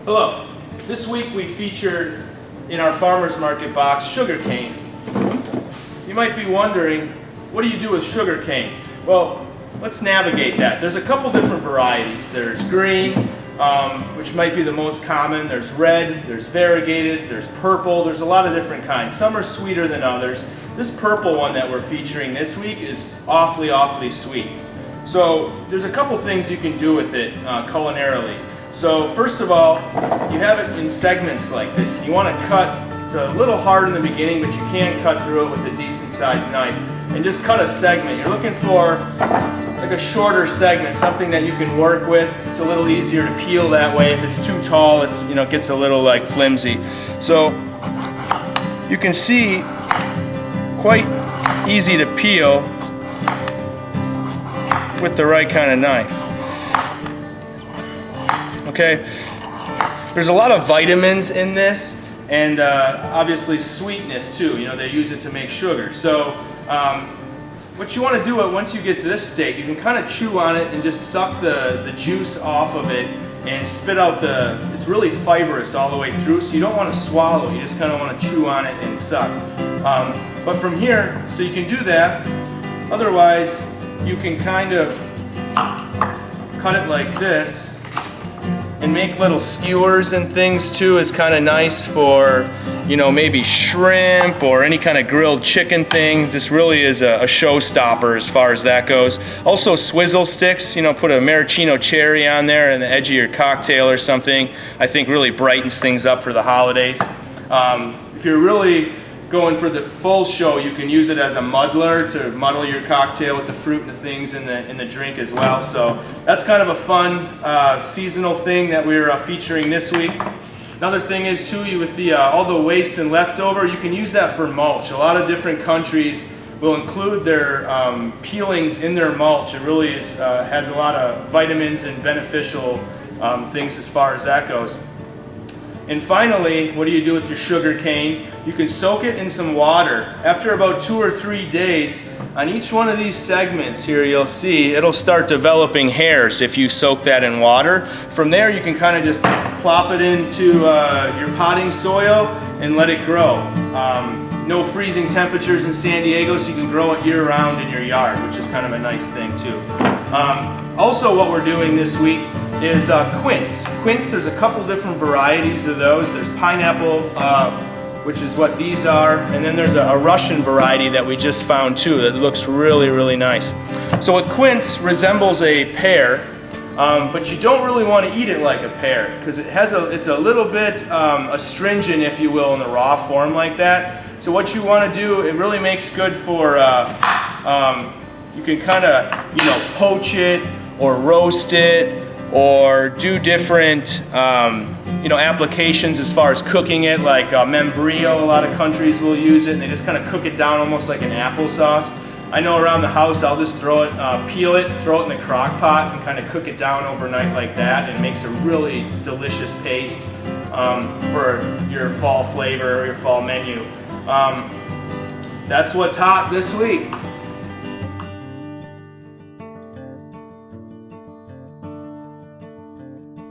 Hello. This week we featured in our farmer's market box sugar cane. You might be wondering, what do you do with sugar cane? Well, let's navigate that. There's a couple different varieties. There's green, which might be the most common. There's red, there's variegated, there's purple. There's a lot of different kinds. Some are sweeter than others. This purple one that we're featuring this week is awfully sweet. So there's a couple things you can do with it culinarily. So first of all, you have it in segments like this. You want to cut. It's a little hard in the beginning, but you can cut through it with a decent sized knife. And just cut a segment. You're looking for like a shorter segment, something that you can work with. It's a little easier to peel that way. If it's too tall, it's, it gets a little like flimsy. So you can see, quite easy to peel with the right kind of knife. Okay, there's a lot of vitamins in this, and obviously sweetness too. They use it to make sugar. So what you want to do once you get to this state, you can kind of chew on it and just suck the juice off of it and spit out it's really fibrous all the way through, so you don't want to swallow, you just kind of want to chew on it and suck. But from here, so you can do that. Otherwise, you can kind of cut it like this and make little skewers and things too. Is kind of nice for, maybe shrimp or any kind of grilled chicken thing. This really is a showstopper as far as that goes. Also swizzle sticks, put a maraschino cherry on there and the edge of your cocktail or something. I think really brightens things up for the holidays. If you're really going for the full show, you can use it as a muddler to muddle your cocktail with the fruit and the things in the drink as well. So that's kind of a fun seasonal thing that we're featuring this week. Another thing is too, with all the waste and leftover, you can use that for mulch. A lot of different countries will include their peelings in their mulch. It really has a lot of vitamins and beneficial things as far as that goes. And finally, what do you do with your sugar cane? You can soak it in some water. After about 2 or 3 days, on each one of these segments here, you'll see it'll start developing hairs if you soak that in water. From there, you can kind of just plop it into your potting soil and let it grow. No freezing temperatures in San Diego, so you can grow it year-round in your yard, which is kind of a nice thing too. Also, what we're doing this week is quince. Quince, there's a couple different varieties of those. There's pineapple, which is what these are, and then there's a Russian variety that we just found too that looks really nice. So with quince, resembles a pear, but you don't really want to eat it like a pear because it's a little bit astringent, if you will, in the raw form like that. So what you want to do, it really makes good for you can kind of poach it or roast it, or do different applications as far as cooking it, like membrillo. A lot of countries will use it, and they just kind of cook it down almost like an applesauce. I know around the house I'll just throw it, peel it, throw it in the crock pot, and kind of cook it down overnight like that, and it makes a really delicious paste for your fall flavor or your fall menu. That's what's hot this week.